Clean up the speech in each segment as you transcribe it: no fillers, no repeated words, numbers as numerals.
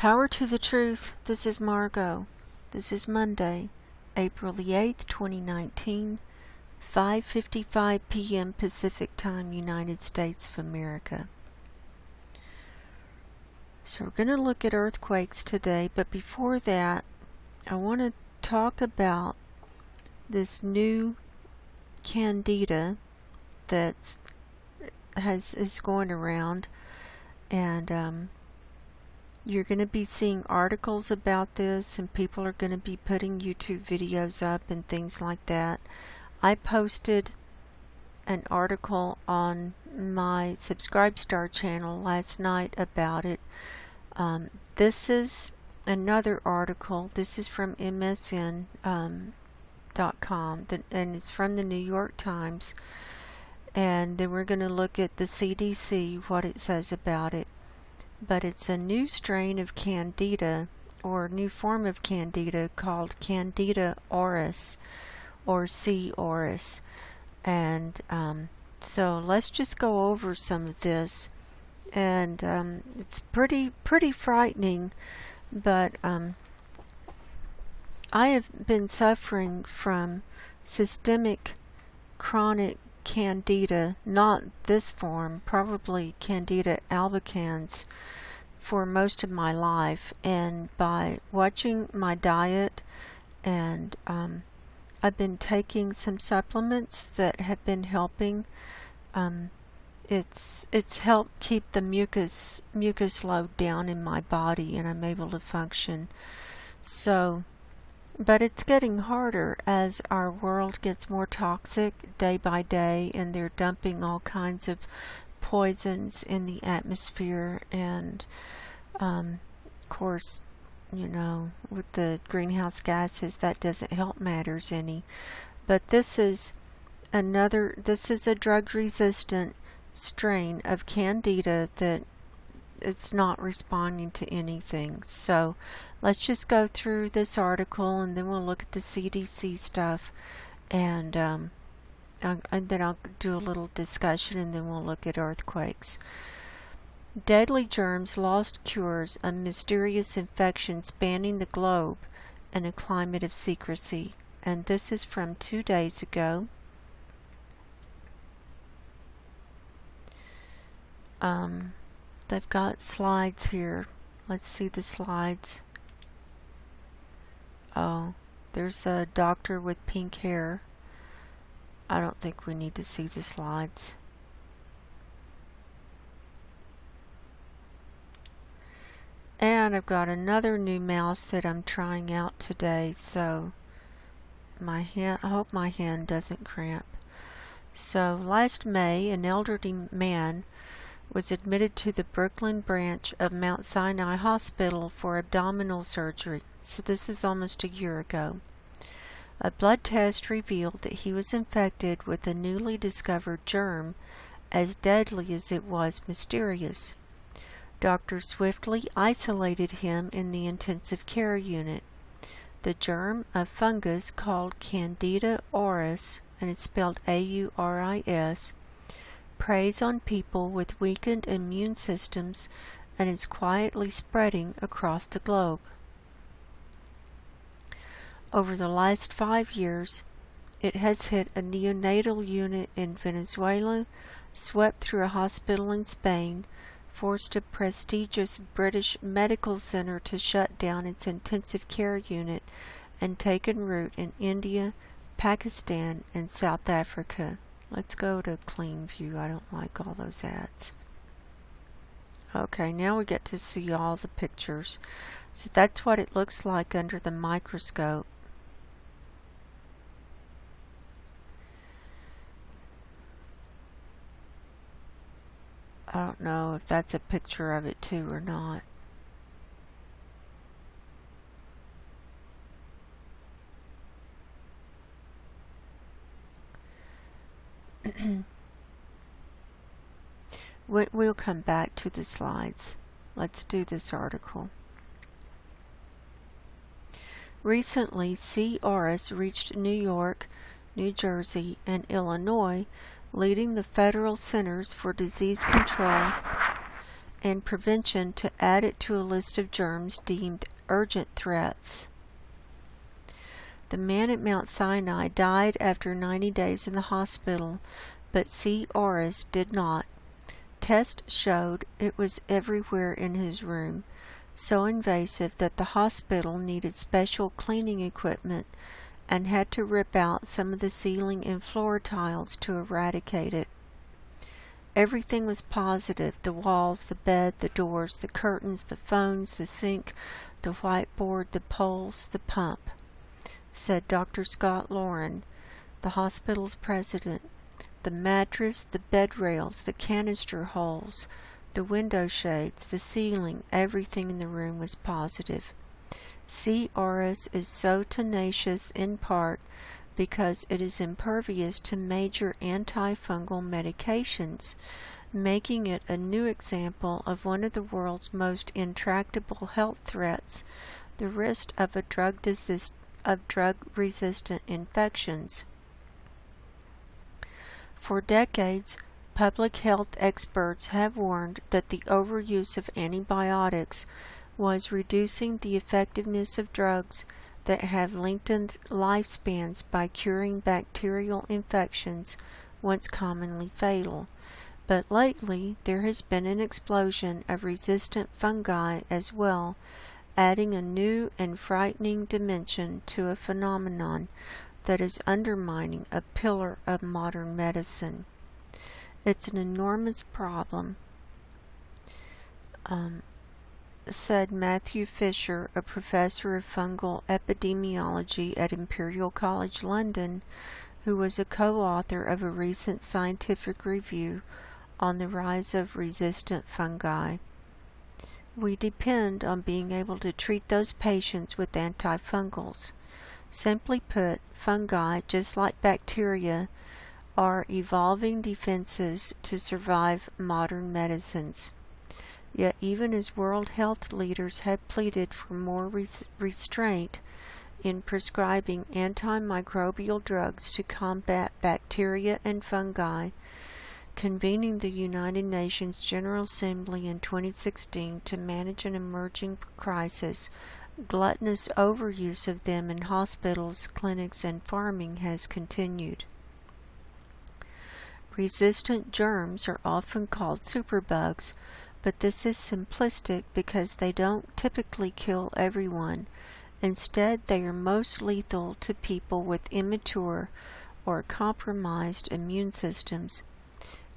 Power to the truth. This is Margo. This is Monday, April the 8th, 2019, 5:55 p.m. Pacific Time, United States of America. So we're going to look at earthquakes today, but before that, I want to talk about this new Candida that is going around, and you're going to be seeing articles about this, and people are going to be putting YouTube videos up and things like that. I posted an article on my Subscribestar channel last night about it. This is another article. This is from MSN.com, and it's from the New York Times. And then we're going to look at the CDC, what it says about it. But it's a new strain of Candida, or new form of Candida, called Candida Oris, or C-auris. And so let's just go over some of this. And it's pretty frightening, but I have been suffering from systemic chronic Candida, not this form, probably Candida albicans, for most of my life. And by watching my diet, and I've been taking some supplements that have been helping. It's helped keep the mucus load down in my body, and I'm able to function. So, but it's getting harder as our world gets more toxic day by day, and they're dumping all kinds of poisons in the atmosphere. And of course, you know, with the greenhouse gases, that doesn't help matters any. But this is a drug-resistant strain of Candida that it's not responding to anything. So let's just go through this article, and then we'll look at the CDC stuff, and then I'll do a little discussion, and then we'll look at earthquakes. Deadly germs lost cures, a mysterious infection spanning the globe, and a climate of secrecy. And this is from 2 days ago. They've got slides here. Let's see the slides. Oh, there's a doctor with pink hair. I don't think we need to see the slides. And I've got another new mouse that I'm trying out today, so I hope my hand doesn't cramp. So last May, an elderly man was admitted to the Brooklyn branch of Mount Sinai Hospital for abdominal surgery. So this is almost a year ago. A blood test revealed that he was infected with a newly discovered germ, as deadly as it was mysterious. Doctors swiftly isolated him in the intensive care unit. The germ, a fungus called Candida auris, and it's spelled A-U-R-I-S, preys on people with weakened immune systems and is quietly spreading across the globe. Over the last 5 years, it has hit a neonatal unit in Venezuela, swept through a hospital in Spain, forced a prestigious British medical center to shut down its intensive care unit, and taken root in India, Pakistan, and South Africa. Let's go to clean view. I don't like all those ads. Okay, now we get to see all the pictures. So that's what it looks like under the microscope. I don't know if that's a picture of it too or not. We'll come back to the slides. Let's do this article. Recently, C-auris reached New York, New Jersey, and Illinois, leading the Federal Centers for Disease Control and prevention to add it to a list of germs deemed urgent threats. The man at Mount Sinai died after 90 days in the hospital, but C-auris did not. Tests showed it was everywhere in his room, so invasive that the hospital needed special cleaning equipment and had to rip out some of the ceiling and floor tiles to eradicate it. Everything was positive: the walls, the bed, the doors, the curtains, the phones, the sink, the whiteboard, the poles, the pump, said Dr. Scott Lauren, the hospital's president. The mattress, the bed rails, the canister holes, the window shades, the ceiling, everything in the room was positive. C-auris is so tenacious in part because it is impervious to major antifungal medications, making it a new example of one of the world's most intractable health threats, the risk of drug-resistant infections. For decades, public health experts have warned that the overuse of antibiotics was reducing the effectiveness of drugs that have lengthened lifespans by curing bacterial infections, once commonly fatal. But lately, there has been an explosion of resistant fungi as well, adding a new and frightening dimension to a phenomenon that is undermining a pillar of modern medicine. It's an enormous problem, said Matthew Fisher, a professor of fungal epidemiology at Imperial College London, who was a co-author of a recent scientific review on the rise of resistant fungi. We depend on being able to treat those patients with antifungals. Simply put, fungi, just like bacteria, are evolving defenses to survive modern medicines. Yet even as world health leaders have pleaded for more restraint in prescribing antimicrobial drugs to combat bacteria and fungi, convening the United Nations General Assembly in 2016 to manage an emerging crisis, gluttonous overuse of them in hospitals, clinics, and farming has continued. Resistant germs are often called superbugs, but this is simplistic because they don't typically kill everyone. Instead, they are most lethal to people with immature or compromised immune systems,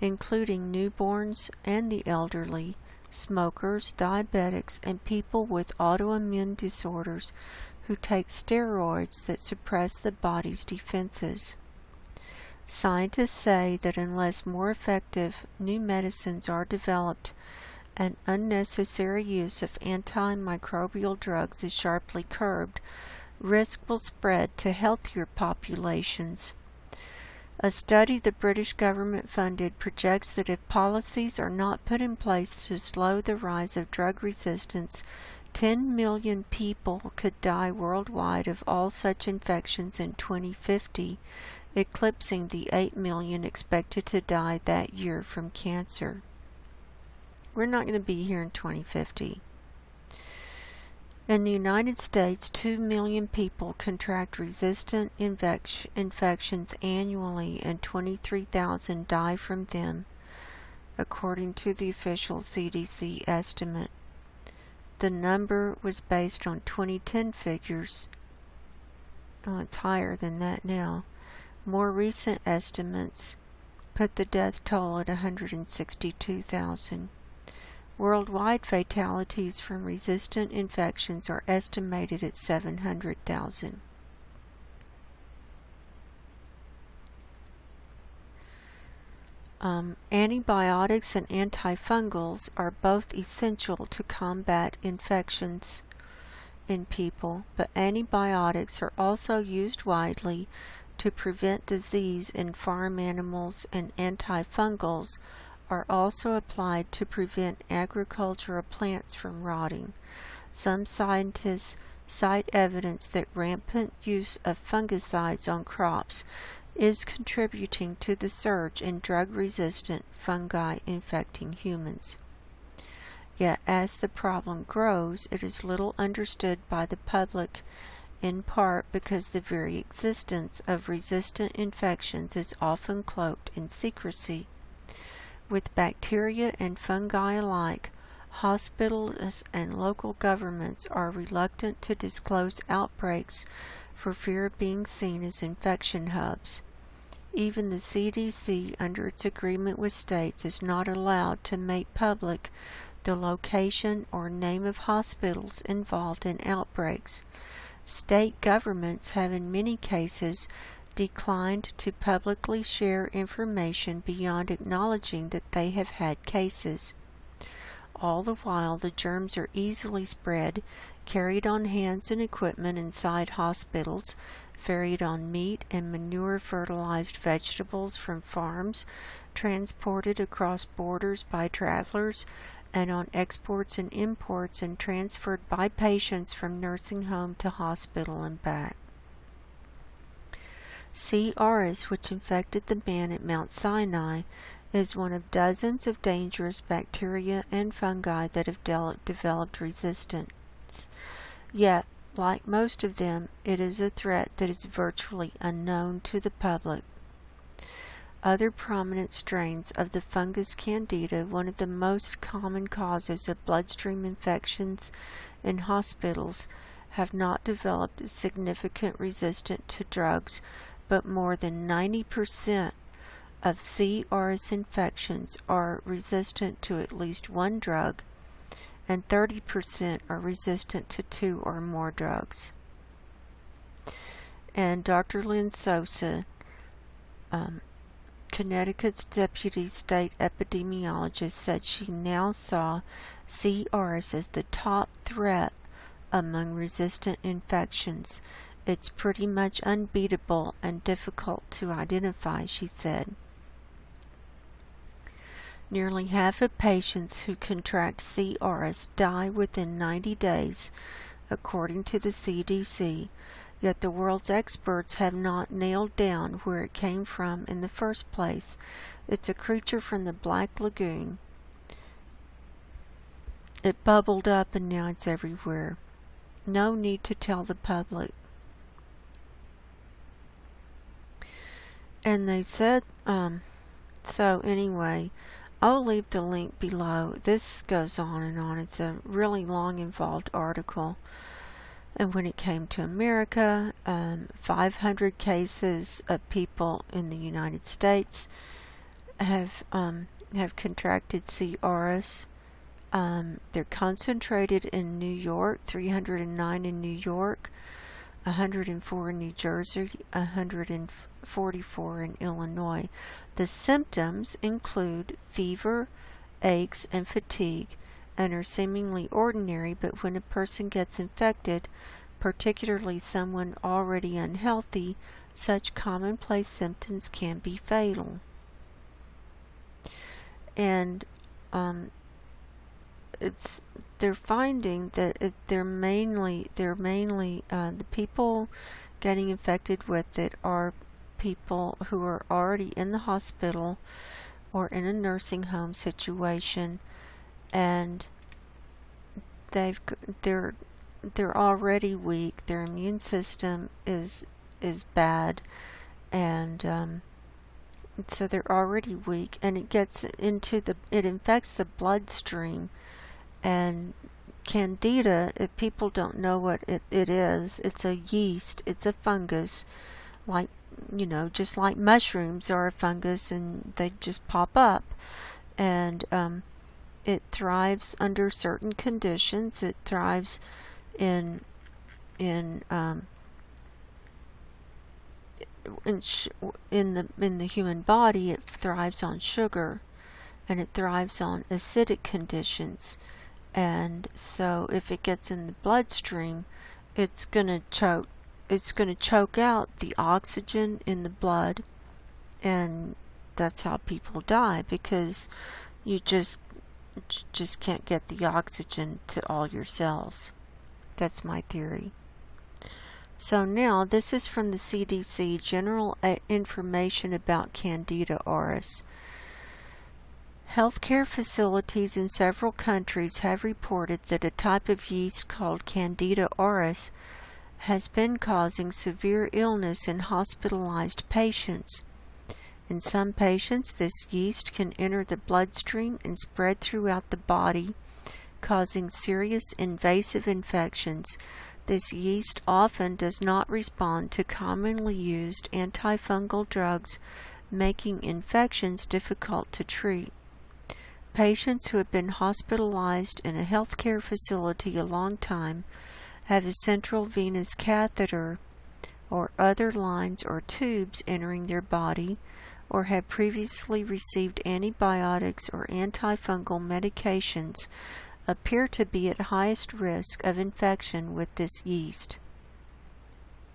including newborns and the elderly, smokers, diabetics, and people with autoimmune disorders who take steroids that suppress the body's defenses. Scientists say that unless more effective new medicines are developed and unnecessary use of antimicrobial drugs is sharply curbed, risk will spread to healthier populations. A study the British government funded projects that if policies are not put in place to slow the rise of drug resistance, 10 million people could die worldwide of all such infections in 2050, eclipsing the 8 million expected to die that year from cancer. We're not going to be here in 2050. In the United States, 2 million people contract resistant infections annually, and 23,000 die from them, according to the official CDC estimate. The number was based on 2010 figures. It's higher than that now. More recent estimates put the death toll at 162,000. Worldwide fatalities from resistant infections are estimated at 700,000. Antibiotics and antifungals are both essential to combat infections in people, but antibiotics are also used widely to prevent disease in farm animals, and antifungals are also applied to prevent agricultural plants from rotting. Some scientists cite evidence that rampant use of fungicides on crops is contributing to the surge in drug-resistant fungi infecting humans. Yet as the problem grows, it is little understood by the public, in part because the very existence of resistant infections is often cloaked in secrecy. With bacteria and fungi alike, hospitals and local governments are reluctant to disclose outbreaks for fear of being seen as infection hubs. Even the CDC, under its agreement with states, is not allowed to make public the location or name of hospitals involved in outbreaks. State governments have in many cases declined to publicly share information beyond acknowledging that they have had cases. All the while, the germs are easily spread, carried on hands and equipment inside hospitals, ferried on meat and manure-fertilized vegetables from farms, transported across borders by travelers, and on exports and imports, and transferred by patients from nursing home to hospital and back. C-auris, which infected the man at Mount Sinai, is one of dozens of dangerous bacteria and fungi that have developed resistance. Yet, like most of them, it is a threat that is virtually unknown to the public. Other prominent strains of the fungus Candida, one of the most common causes of bloodstream infections in hospitals, have not developed significant resistance to drugs, but more than 90% of C-auris infections are resistant to at least one drug, and 30% are resistant to 2 or more drugs. And Dr. Lynn Sosa, Connecticut's deputy state epidemiologist, said she now saw C-auris as the top threat among resistant infections. It's pretty much unbeatable and difficult to identify, she said. Nearly half of patients who contract C-auris die within 90 days, according to the CDC, yet the world's experts have not nailed down where it came from in the first place. It's a creature from the Black Lagoon. It bubbled up and now it's everywhere. No need to tell the public. And they said, so anyway, I'll leave the link below. This goes on and on. It's a really long, involved article. And when it came to America, 500 cases of people in the United States have contracted C-auris. They're concentrated in New York, 309 in New York, 104 in New Jersey, 144 in Illinois. The symptoms include fever, aches, and fatigue, and are seemingly ordinary, but when a person gets infected, particularly someone already unhealthy, such commonplace symptoms can be fatal. And they're finding that they're mainly the people getting infected with it are people who are already in the hospital or in a nursing home situation, and they're already weak. Their immune system is bad, and so they're already weak, and it gets into it infects the bloodstream. And Candida, if people don't know what it is, it's a yeast, it's a fungus, like, just like mushrooms are a fungus and they just pop up. And it thrives under certain conditions. It thrives in the human body. It thrives on sugar, and it thrives on acidic conditions. And so if it gets in the bloodstream, it's going to choke out the oxygen in the blood, and that's how people die, because you just can't get the oxygen to all your cells. That's my theory. So now, this is from the CDC, general information about Candida auris. Healthcare facilities in several countries have reported that a type of yeast called Candida auris has been causing severe illness in hospitalized patients. In some patients, this yeast can enter the bloodstream and spread throughout the body, causing serious invasive infections. This yeast often does not respond to commonly used antifungal drugs, making infections difficult to treat. Patients who have been hospitalized in a healthcare facility a long time have a central venous catheter or other lines or tubes entering their body, or have previously received antibiotics or antifungal medications, appear to be at highest risk of infection with this yeast.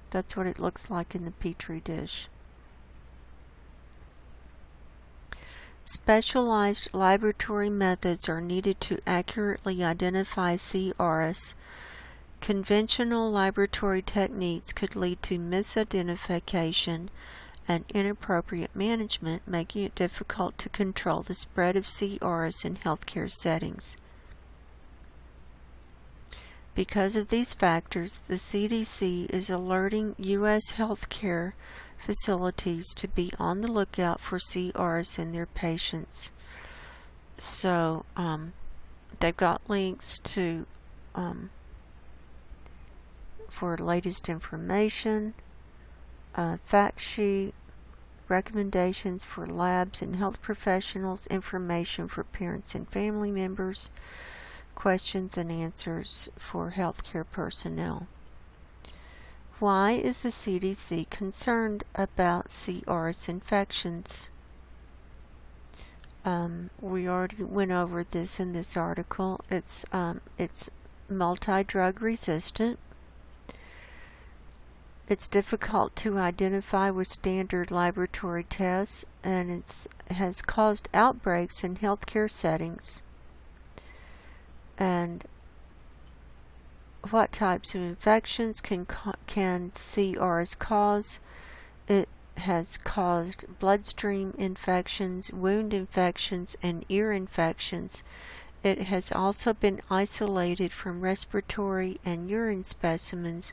That's what it looks like in the petri dish. Specialized laboratory methods are needed to accurately identify C-auris. Conventional laboratory techniques could lead to misidentification and inappropriate management, making it difficult to control the spread of C-auris in healthcare settings. Because of these factors, the CDC is alerting U.S. healthcare facilities to be on the lookout for C-auris in their patients. So, they've got links to for latest information, fact sheet, recommendations for labs and health professionals, information for parents and family members, questions and answers for healthcare personnel. Why is the CDC concerned about C-auris infections? We already went over this in this article. It's multi-drug resistant. It's difficult to identify with standard laboratory tests, and it has caused outbreaks in healthcare settings. And what types of infections can C-auris cause? It has caused bloodstream infections, wound infections, and ear infections. It has also been isolated from respiratory and urine specimens,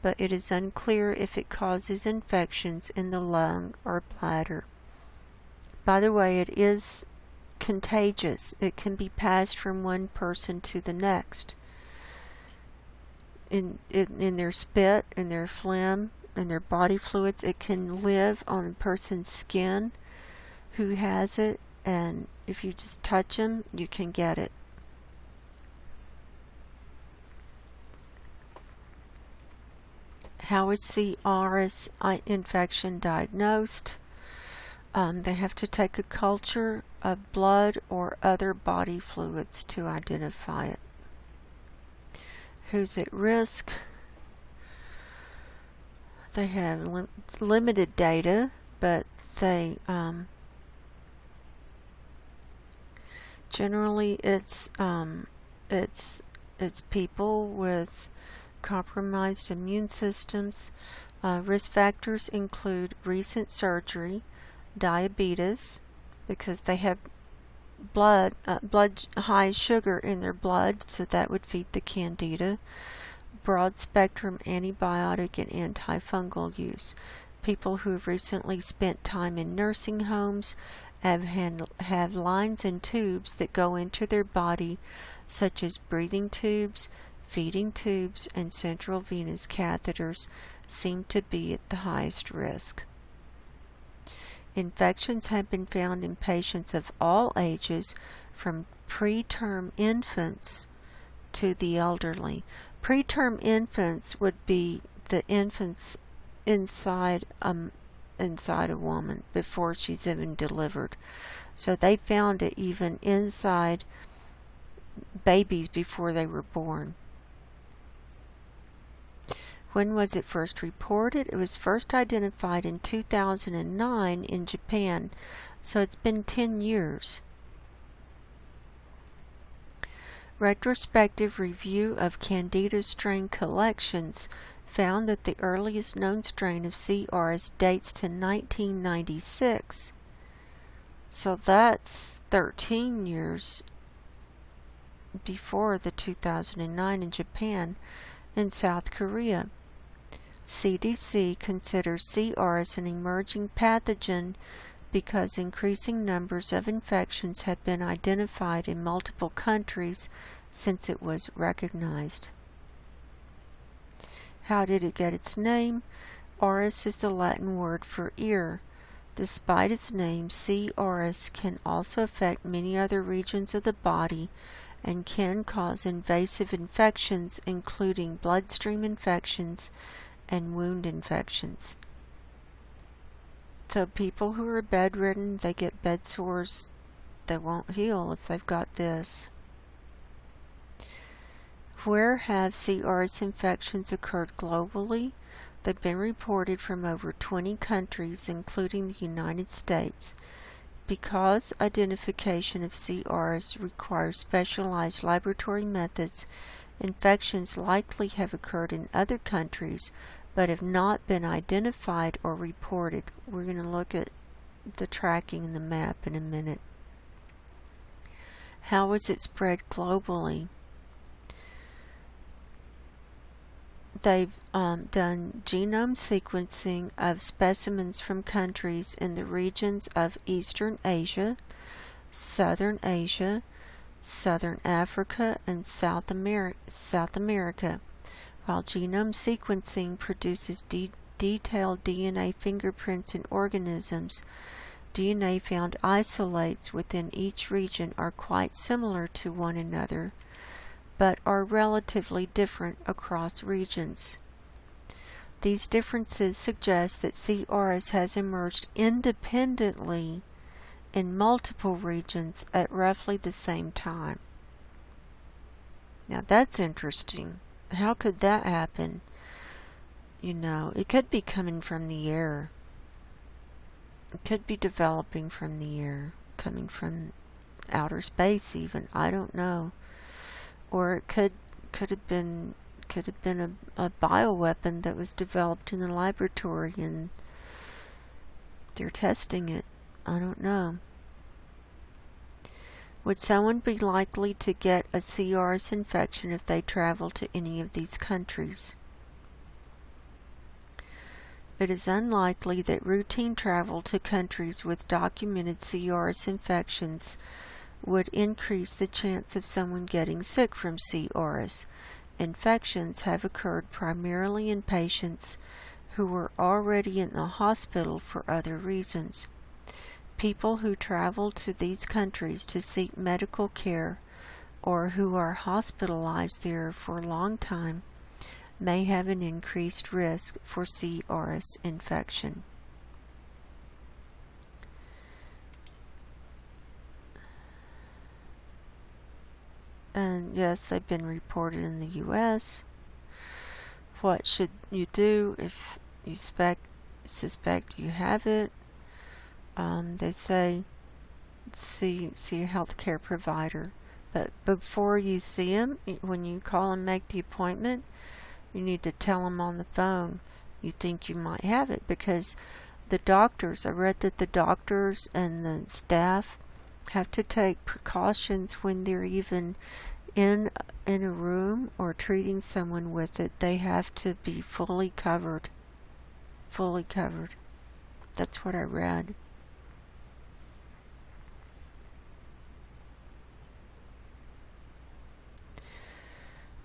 but it is unclear if it causes infections in the lung or bladder. By the way, it is contagious. It can be passed from one person to the next. In their spit, in their phlegm, in their body fluids. It can live on a person's skin who has it, and if you just touch them, you can get it. How is C-auris infection diagnosed? They have to take a culture of blood or other body fluids to identify it. Who's at risk? They have limited data, but they generally it's people with compromised immune systems. Risk factors include recent surgery, diabetes, because they have blood high sugar in their blood, so that would feed the Candida. Broad spectrum antibiotic and antifungal use. People who have recently spent time in nursing homes have lines and tubes that go into their body, such as breathing tubes, feeding tubes, and central venous catheters, seem to be at the highest risk. Infections have been found in patients of all ages, from preterm infants to the elderly. Preterm infants would be the infants inside a woman before she's even delivered. So they found it even inside babies before they were born. When was it first reported? It was first identified in 2009 in Japan, so it's been 10 years. Retrospective review of Candida strain collections found that the earliest known strain of C. auris dates to 1996. So that's 13 years before the 2009 in Japan and South Korea. CDC considers C-auris an emerging pathogen because increasing numbers of infections have been identified in multiple countries since it was recognized. How did it get its name? Oris is the Latin word for ear. Despite its name, C-auris can also affect many other regions of the body and can cause invasive infections, including bloodstream infections and wound infections. So people who are bedridden, they get bed sores, they won't heal if they've got this. Where have C-auris infections occurred globally? They've been reported from over 20 countries, including the United States. Because identification of C-auris requires specialized laboratory methods, infections likely have occurred in other countries but have not been identified or reported. We're going to look at the tracking in the map in a minute. How is it spread globally? They've done genome sequencing of specimens from countries in the regions of Eastern Asia, Southern Africa, and South America. While genome sequencing produces detailed DNA fingerprints in organisms, DNA found isolates within each region are quite similar to one another, but are relatively different across regions. These differences suggest that C-auris has emerged independently in multiple regions at roughly the same time. Now that's interesting. How could that happen? You know, it could be coming from the air. It could be developing from the air, coming from outer space even. I don't know. Or it could have been a bioweapon that was developed in the laboratory and they're testing it. I don't know. Would someone be likely to get a C-auris infection if they travel to any of these countries? It is unlikely that routine travel to countries with documented C-auris infections would increase the chance of someone getting sick from C-auris. Infections have occurred primarily in patients who were already in the hospital for other reasons. People who travel to these countries to seek medical care or who are hospitalized there for a long time may have an increased risk for C-auris infection. And yes, they've been reported in the U.S. What should you do if you suspect you have it? They say see a healthcare provider. But before you see him, when you call and make the appointment, you need to tell him on the phone you think you might have it, because the doctors, I read that the doctors and the staff have to take precautions when they're even in a room or treating someone with it. They have to be fully covered. Fully covered. That's what I read.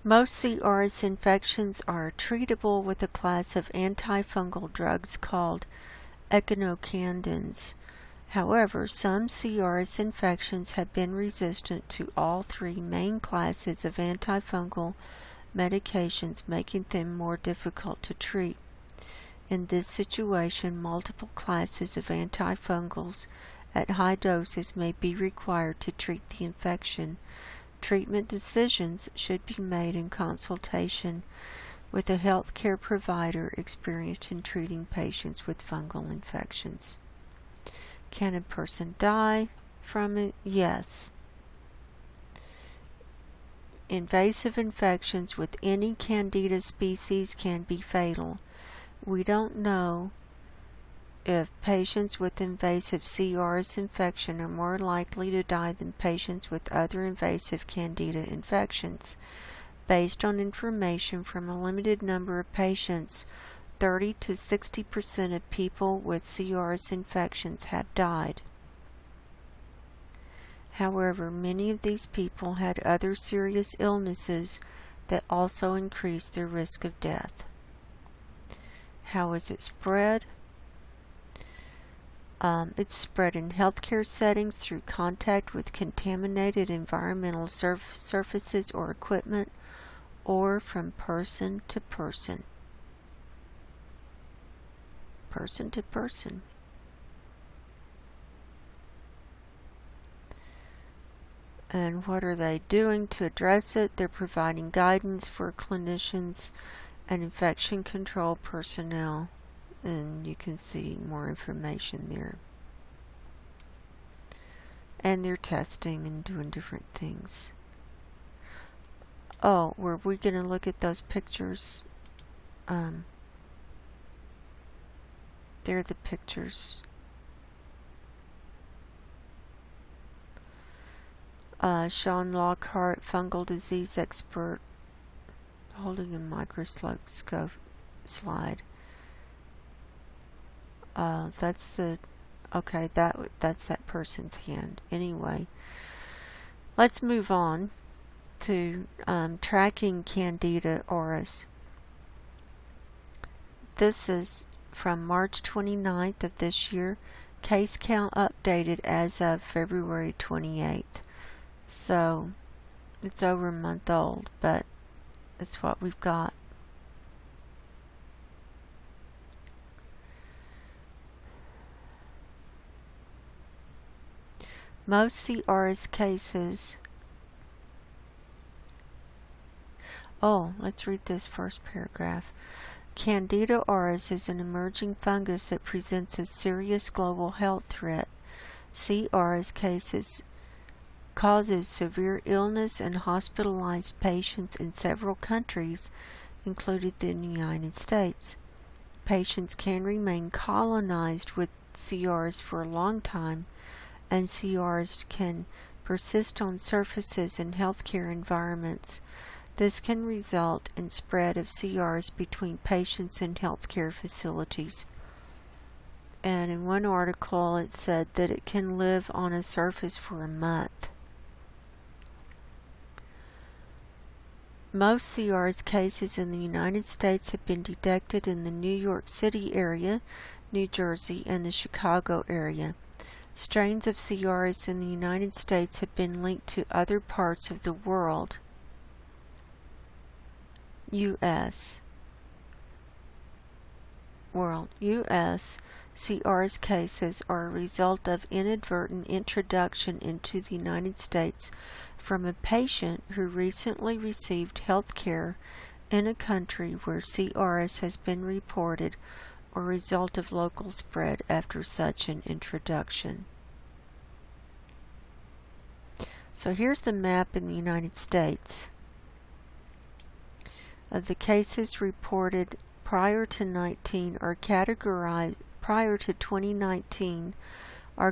Most C-auris infections are treatable with a class of antifungal drugs called echinocandins. However, some C-auris infections have been resistant to all three main classes of antifungal medications, making them more difficult to treat. In this situation, multiple classes of antifungals at high doses may be required to treat the infection. Treatment decisions should be made in consultation with a healthcare provider experienced in treating patients with fungal infections. Can a person die from it? Yes. Invasive infections with any Candida species can be fatal. We don't know if patients with invasive C-auris infection are more likely to die than patients with other invasive Candida infections. Based on information from a limited number of patients, 30 to 60% of people with C-auris infections had died. However, many of these people had other serious illnesses that also increased their risk of death. How is it spread? It's spread in healthcare settings through contact with contaminated environmental surfaces or equipment, or from person to person. Person to person. And what are they doing to address it? They're providing guidance for clinicians and infection control personnel. And you can see more information there. And they're testing and doing different things. Oh, were we going to look at those pictures? They're the pictures. Sean Lockhart, fungal disease expert, holding a microscope slide. That's that person's hand. Anyway, let's move on to tracking Candida auris. This is from March 29th of this year. Case count updated as of February 28th. So it's over a month old, but it's what we've got. Most C-auris cases. Let's read this first paragraph. Candida auris is an emerging fungus that presents a serious global health threat. C-auris cases causes severe illness and hospitalized patients in several countries, including the United States. Patients can remain colonized with C-auris for a long time, and C-auris can persist on surfaces in healthcare environments. This can result in spread of C-auris between patients and healthcare facilities. And in one article it said that it can live on a surface for a month. Most C-auris cases in the United States have been detected in the New York City area, New Jersey, and the Chicago area. Strains of C-auris in the United States have been linked to other parts of the world. U.S. C-auris cases are a result of inadvertent introduction into the United States from a patient who recently received health care in a country where C-auris has been reported, or result of local spread after such an introduction. So here's the map in the United States of the cases reported prior to 2019 are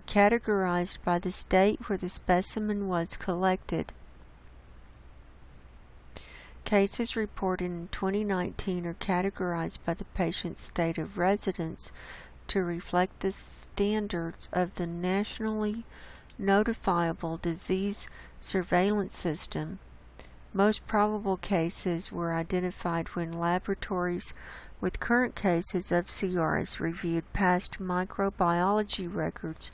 categorized by the state where the specimen was collected. Cases reported in 2019 are categorized by the patient's state of residence to reflect the standards of the Nationally Notifiable Disease Surveillance System. Most probable cases were identified when laboratories with current cases of C-auris reviewed past microbiology records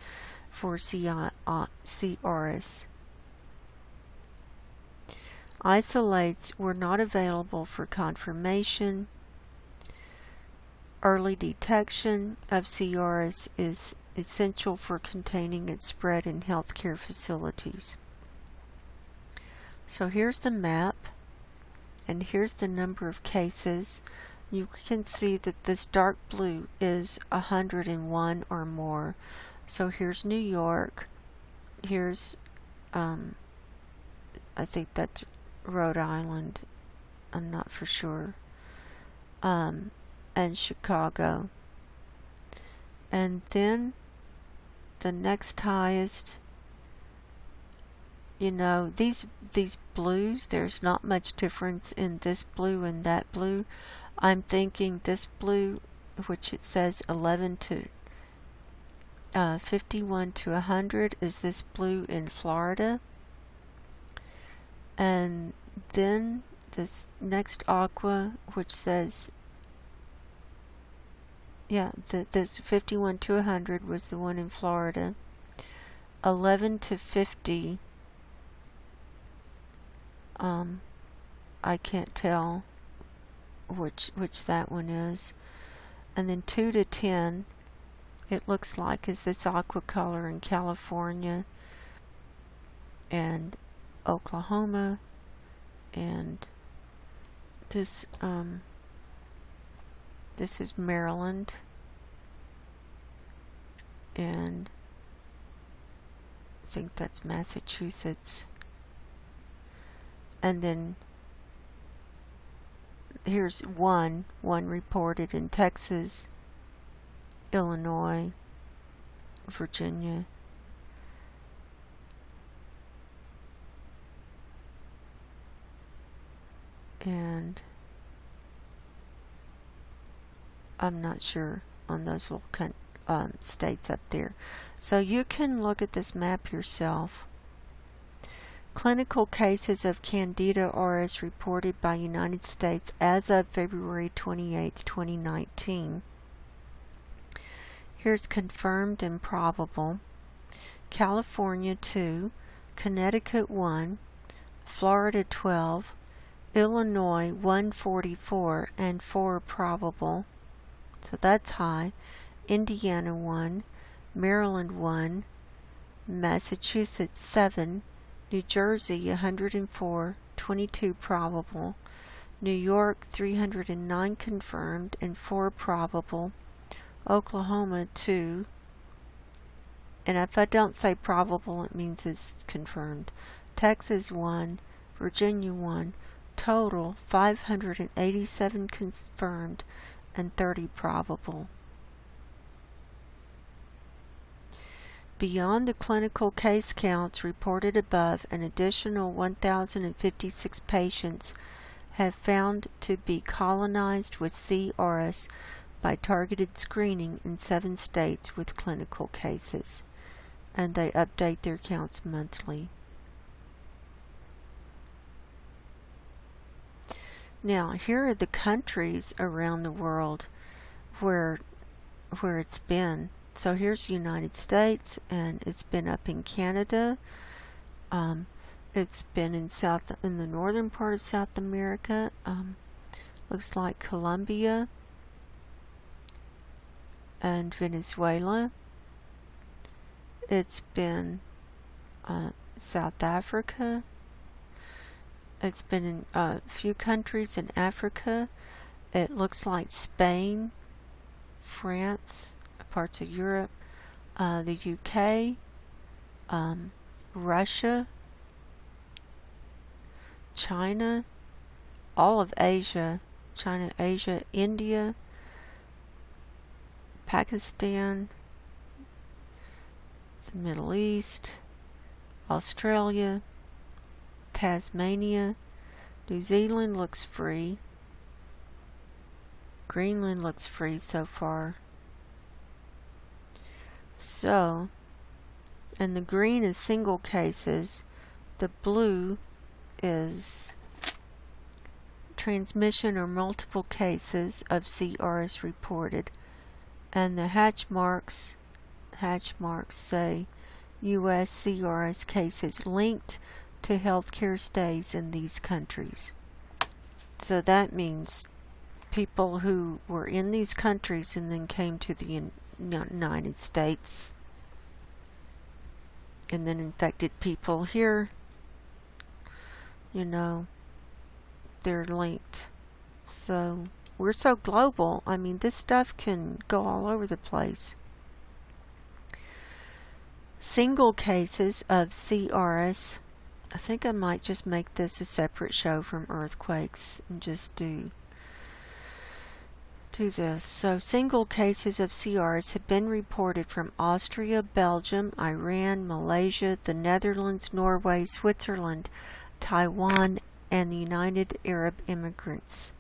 for C-auris. Isolates were not available for confirmation. Early detection of C-auris is essential for containing its spread in healthcare facilities. So here's the map, and here's the number of cases. You can see that this dark blue is 101 or more. So here's New York, here's I think that's Rhode Island, I'm not for sure, and Chicago. And then the next highest, you know, these blues, there's not much difference in this blue and that blue. I'm thinking this blue, which it says 11 to 51 to 100, is this blue in Florida. And then this next aqua, which says, yeah, this 51 to 100 was the one in Florida. 11 to 50, I can't tell which that one is. And then 2 to 10, it looks like, is this aqua color in California and Oklahoma, and this this is Maryland, and I think that's Massachusetts. And then here's one reported in Texas, Illinois, Virginia, and I'm not sure on those little states up there. So you can look at this map yourself. Clinical cases of Candida auris reported by United States as of February 28, 2019. Here's confirmed and probable. California 2, Connecticut 1, Florida 12, Illinois 144 and 4 probable. So that's high. Indiana 1, Maryland 1, Massachusetts 7, New Jersey 104, 22 probable, New York 309 confirmed and 4 probable, Oklahoma 2, and if I don't say probable, it means it's confirmed, Texas 1, Virginia 1, total 587 confirmed and 30 probable. Beyond the clinical case counts reported above, an additional 1,056 patients have found to be colonized with C-auris by targeted screening in 7 states with clinical cases, and they update their counts monthly. Now, here are the countries around the world where it's been. So here's the United States, and it's been up in Canada. It's been in the northern part of South America. Looks like Colombia and Venezuela. It's been South Africa. It's been in a few countries in Africa. It looks like Spain, France, parts of Europe, the UK, Russia, China, all of Asia, China, Asia, India, Pakistan, the Middle East, Australia, Tasmania, New Zealand looks free, Greenland looks free so far. So, and the green is single cases, the blue is transmission or multiple cases of C-auris reported, and the hatch marks say U.S. C-auris cases linked to healthcare stays in these countries. So that means people who were in these countries and then came to the United States and then infected people here, you know, they're linked. So we're so global. I mean, this stuff can go all over the place. Single cases of C-auris. I think I might just make this a separate show from earthquakes and just do do this. So single cases of C-auris have been reported from Austria, Belgium, Iran, Malaysia, the Netherlands, Norway, Switzerland, Taiwan, and the United Arab Emirates.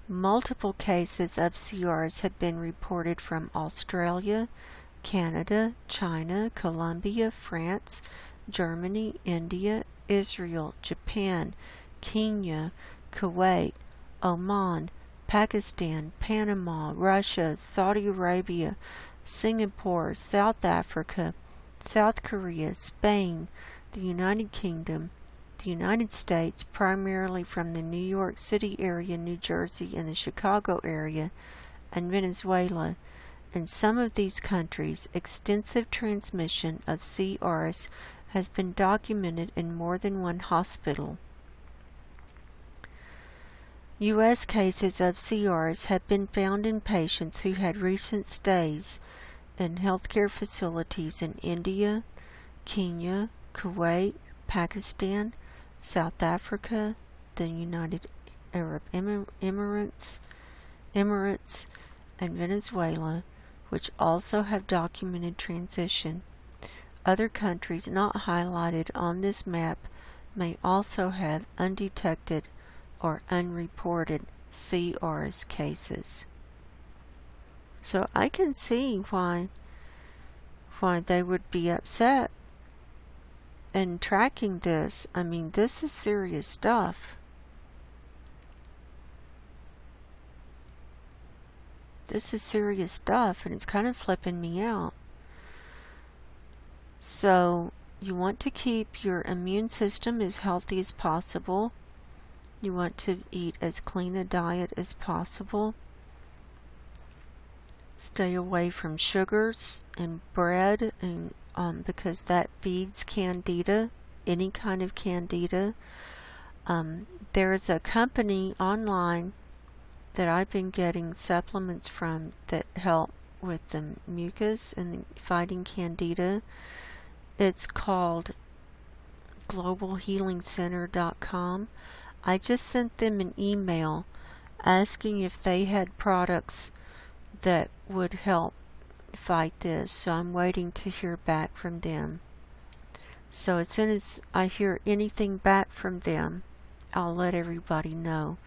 Multiple cases of C-auris have been reported from Australia, Canada, China, Colombia, France, Germany, India, Israel, Japan, Kenya, Kuwait, Oman, Pakistan, Panama, Russia, Saudi Arabia, Singapore, South Africa, South Korea, Spain, the United Kingdom, the United States, primarily from the New York City area, New Jersey, and the Chicago area, and Venezuela. In some of these countries, extensive transmission of C-auris has been documented in more than one hospital. U.S. cases of C-auris have been found in patients who had recent stays in healthcare facilities in India, Kenya, Kuwait, Pakistan, South Africa, the United Arab Emirates, and Venezuela, which also have documented transition. Other countries not highlighted on this map may also have undetected or unreported C-auris cases. So I can see why they would be upset in tracking this. I mean, this is serious stuff. This is serious stuff, and it's kind of flipping me out. So you want to keep your immune system as healthy as possible. You want to eat as clean a diet as possible. Stay away from sugars and bread, and because that feeds Candida, any kind of Candida. There's a company online that I've been getting supplements from that help with the mucus and fighting Candida. It's called globalhealingcenter.com. I just sent them an email asking if they had products that would help fight this, so I'm waiting to hear back from them. So as soon as I hear anything back from them, I'll let everybody know.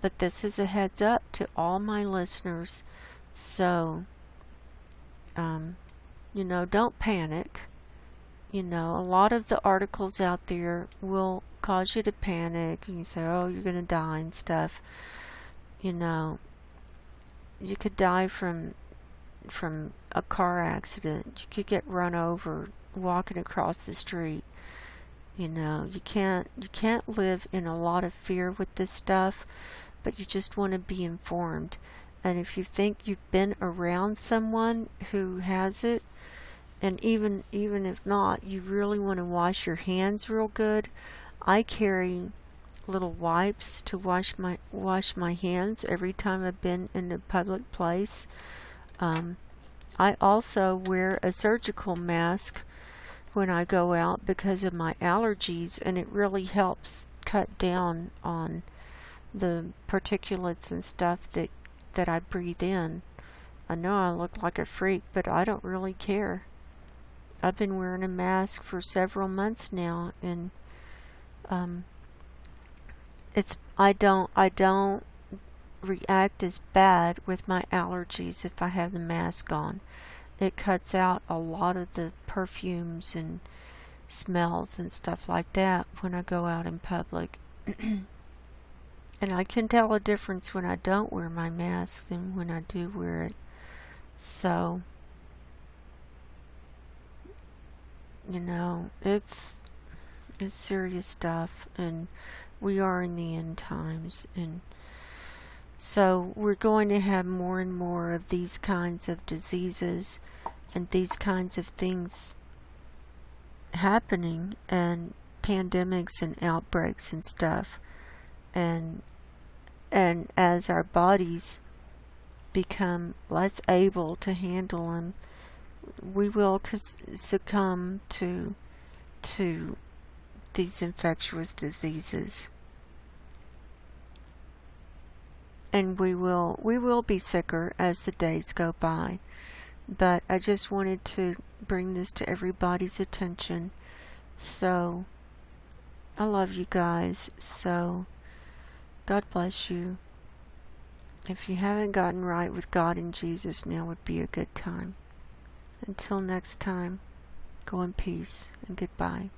But this is a heads up to all my listeners, so don't panic. A lot of the articles out there will cause you to panic, and you say, oh, you're going to die and stuff. You could die from a car accident. You could get run over walking across the street. You can't live in a lot of fear with this stuff, but you just want to be informed. And if you think you've been around someone who has it, and even if not, you really want to wash your hands real good. I carry little wipes to wash my hands every time I've been in a public place. I also wear a surgical mask when I go out because of my allergies, and it really helps cut down on the particulates and stuff that I breathe in. I know I look like a freak, but I don't really care. I've been wearing a mask for several months now, and I don't react as bad with my allergies if I have the mask on. It cuts out a lot of the perfumes and smells and stuff like that when I go out in public. And I can tell a difference when I don't wear my mask than when I do wear it. So, it's serious stuff, and we are in the end times, and so we're going to have more and more of these kinds of diseases and these kinds of things happening, and pandemics and outbreaks and stuff, and as our bodies become less able to handle them, we will succumb to these infectious diseases. and we will be sicker as the days go by. But I just wanted to bring this to everybody's attention. So I love you guys. So God bless you. If you haven't gotten right with God and Jesus, now would be a good time. Until next time, go in peace and goodbye.